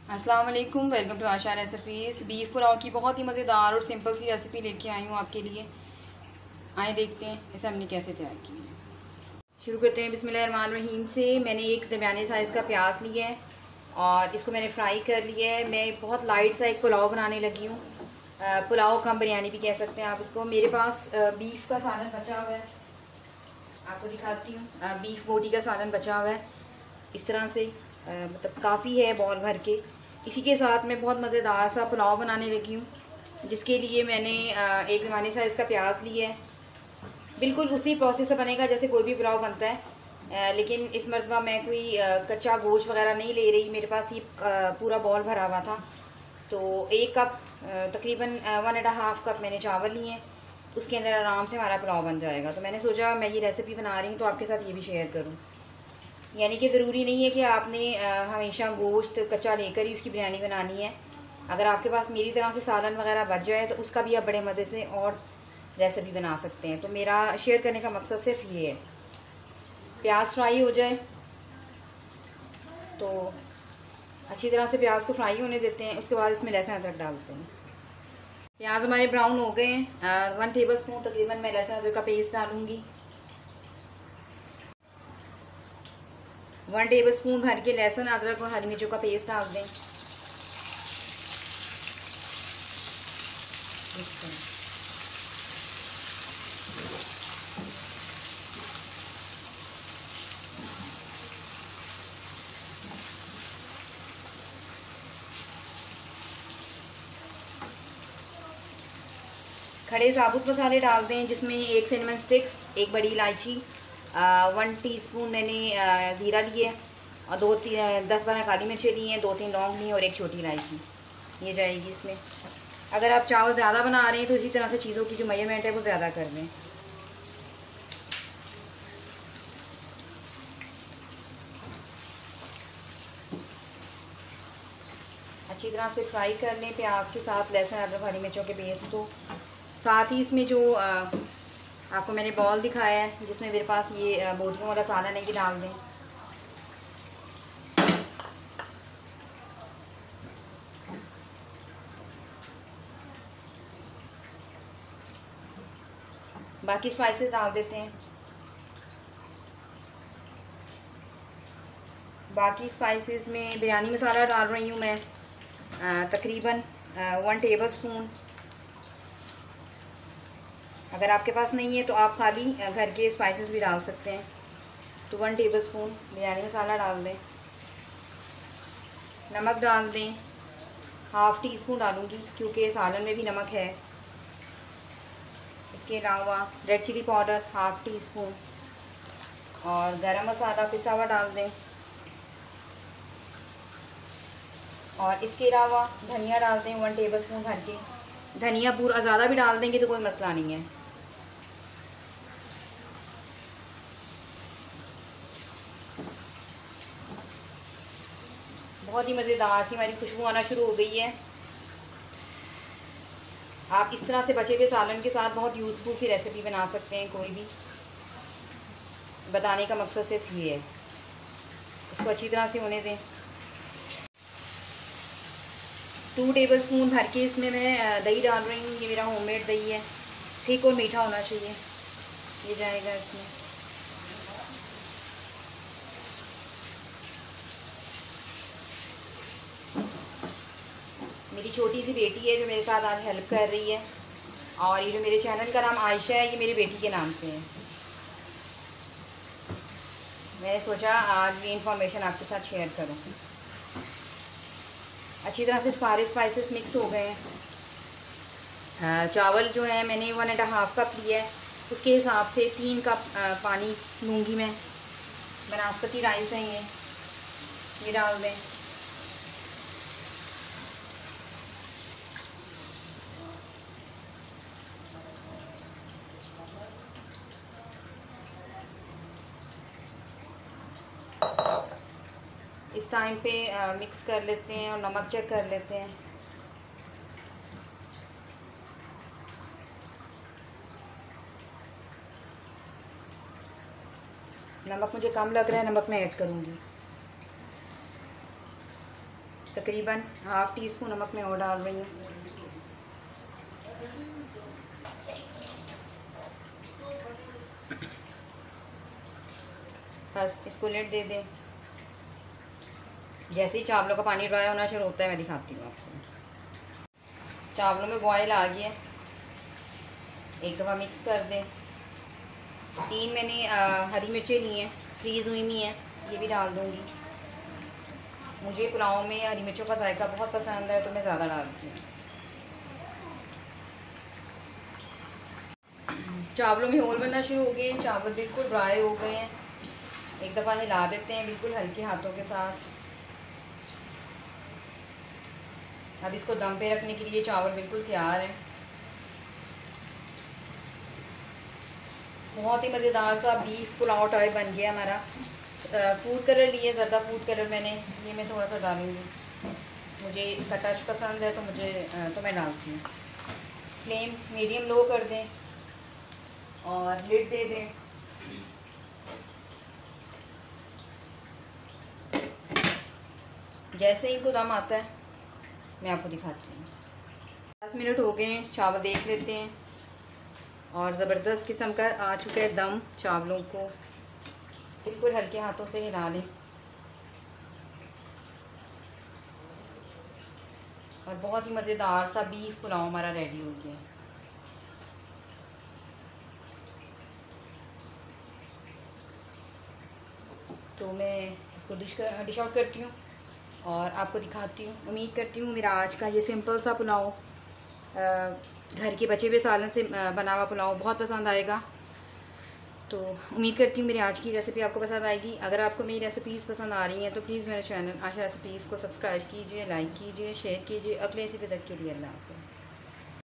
अस्सलाम वालेकुम, welcome to Asha recipes. Beef pulao की बहुत ही मज़ेदार और सिंपल सी रेसिपी लेके आई हूँ आपके लिए। आए देखते हैं इसे हमने कैसे तैयार की है। शुरू करते हैं बिस्मिल्लाहिर्रहमानिर्रहीम से। मैंने एक दरमियाने साइज़ का प्याज लिया है और इसको मैंने फ्राई कर लिया है। मैं बहुत लाइट सा एक पुलाव बनाने लगी हूँ। पुलाव कम बिरयानी भी कह सकते हैं आप इसको। मेरे पास बीफ का सालन बचा हुआ है, आपको दिखाती हूँ। बीफ बोटी का सालन बचा हुआ है इस तरह से, मतलब काफ़ी है बॉल भर के। इसी के साथ मैं बहुत मज़ेदार सा पुलाव बनाने लगी हूँ, जिसके लिए मैंने एक दरमियाने साइज़ का प्याज लिया है। बिल्कुल उसी प्रोसेस से बनेगा जैसे कोई भी पुलाव बनता है, लेकिन इस मरतबा मैं कोई कच्चा गोश्त वगैरह नहीं ले रही। मेरे पास ये पूरा बॉल भरा हुआ था, तो 1 कप तकरीबन 1.5 कप मैंने चावल लिए हैं। उसके अंदर आराम से हमारा पुलाव बन जाएगा। तो मैंने सोचा मैं ये रेसिपी बना रही हूँ तो आपके साथ ये भी शेयर करूँ। यानी कि ज़रूरी नहीं है कि आपने हमेशा गोश्त कच्चा लेकर ही उसकी बिरयानी बनानी है। अगर आपके पास मेरी तरह से सालन वगैरह बच जाए तो उसका भी आप बड़े मज़े से और रेसिपी बना सकते हैं। तो मेरा शेयर करने का मकसद सिर्फ ये है। प्याज फ्राई हो जाए तो अच्छी तरह से प्याज को फ्राई होने देते हैं। उसके बाद इसमें लहसुन अदरक डालते हैं। प्याज हमारे ब्राउन हो गए हैं। 1 टेबल स्पून तकरीबन मैं लहसुन अदरक का पेस्ट डालूँगी। 1 टेबल स्पून भर के लहसुन अदरक और हरी मिर्चों का पेस्ट डाल दें। खड़े साबुत मसाले डाल दें, जिसमें 1 सिनेमन स्टिक्स, 1 बड़ी इलायची, 1 टीस्पून मैंने ज़ीरा लिए और 10-12 काली मिर्चें ली हैं, 2-3 लौंग ली और 1 छोटी इलायची ये जाएगी इसमें। अगर आप चावल ज़्यादा बना रहे हैं तो इसी तरह से चीज़ों की जो मेजरमेंट है वो ज़्यादा कर दें। अच्छी तरह से फ्राई कर लें प्याज के साथ लहसुन अदरक हरी मिर्चों के पेस्ट को। साथ ही इसमें जो आपको मैंने बॉल दिखाया है जिसमें मेरे पास ये बोटियों वाला सालन है, ये डाल दें। बाकी स्पाइसेस डाल देते हैं। बाकी स्पाइसेस में बिरयानी मसाला डाल रही हूँ मैं, तकरीबन 1 टेबल स्पून। अगर आपके पास नहीं है तो आप खाली घर के स्पाइसेस भी डाल सकते हैं। तो 1 टेबल स्पून बिरयानी मसाला डाल दें। नमक डाल दें, 1/2 टीस्पून डालूँगी क्योंकि सालन में भी नमक है। इसके अलावा रेड चिली पाउडर 1/2 टीस्पून और गरम मसाला पिसा हुआ डाल दें। और इसके अलावा धनिया डाल दें 1 टेबल स्पून भर के। धनिया पूरा ज़्यादा भी डाल देंगे तो कोई मसला नहीं है। बहुत ही मज़ेदार सी हमारी खुशबू आना शुरू हो गई है। आप इस तरह से बचे हुए सालन के साथ बहुत यूज़फुल सी रेसिपी बना सकते हैं कोई भी। बताने का मकसद सिर्फ ये है। इसको अच्छी तरह से होने दें। 2 टेबल स्पून भर के इसमें मैं दही डाल रही हूँ। ये मेरा होममेड दही है, ठीक और मीठा होना चाहिए। ये जाएगा इसमें। मेरी छोटी सी बेटी है जो मेरे साथ आज हेल्प कर रही है, और ये जो मेरे चैनल का नाम आयशा है ये मेरी बेटी के नाम से है। मैंने सोचा आज ये इन्फॉर्मेशन आपके साथ शेयर करूँ। अच्छी तरह से सारे स्पाइसेस मिक्स हो गए हैं। चावल जो है मैंने 1.5 कप लिया है, उसके हिसाब से 3 कप पानी लूँगी मैं। बनास्पति राइस है ये डाल दें। इस टाइम पे मिक्स कर लेते हैं और नमक चेक कर लेते हैं। नमक मुझे कम लग रहा है, नमक मैं ऐड करूँगी। तकरीबन ½ टीस्पून नमक मैं और डाल रही हूँ। बस इसको लिड दे दें। जैसे ही चावलों का पानी ड्राई होना शुरू होता है मैं दिखाती हूँ आपको। चावलों में बॉयल आ गया, एक दफ़ा मिक्स कर दें। 3 मैंने हरी मिर्चें ली हैं, फ्रीज़ हुई हुई हैं, ये भी डाल दूँगी। मुझे पुलाव में हरी मिर्चों का जायका बहुत पसंद है तो मैं ज़्यादा डालती हूँ। चावलों में होल बनना शुरू हो गए, चावल बिल्कुल ड्राई हो गए हैं। एक दफ़ा हिला देते हैं बिल्कुल हल्के हाथों के साथ। अब इसको दम पे रखने के लिए चावल बिल्कुल तैयार है। बहुत ही मज़ेदार सा बीफ पुलाव टाइप बन गया हमारा। फूड कलर लिए, ज़्यादा फूड कलर मैंने, ये मैं थोड़ा सा डालूँगी। मुझे इसका टच पसंद है तो मैं डालती हूँ। फ्लेम मीडियम लो कर दें और लिड दे दें। जैसे ही इनको दम आता है मैं आपको दिखाती हूँ। 10 मिनट हो गए हैं, चावल देख लेते हैं और ज़बरदस्त किस्म का आ चुका है दम। चावलों को बिल्कुल हल्के हाथों से हिला लें और बहुत ही मज़ेदार सा बीफ पुलाव हमारा रेडी हो गया। तो मैं इसको डिश आउट करती हूँ और आपको दिखाती हूँ। उम्मीद करती हूँ मेरा आज का ये सिंपल सा पुलाव, घर के बचे हुए सालन से बना हुआ पुलाव बहुत पसंद आएगा। तो उम्मीद करती हूँ मेरी आज की रेसिपी आपको पसंद आएगी। अगर आपको मेरी रेसिपीज़ पसंद आ रही हैं तो प्लीज़ मेरे चैनल आशा रेसिपीज़ को सब्सक्राइब कीजिए, लाइक कीजिए, शेयर कीजिए। अगले रेसिपी तक के लिए अल्लाह हाफ़िज़।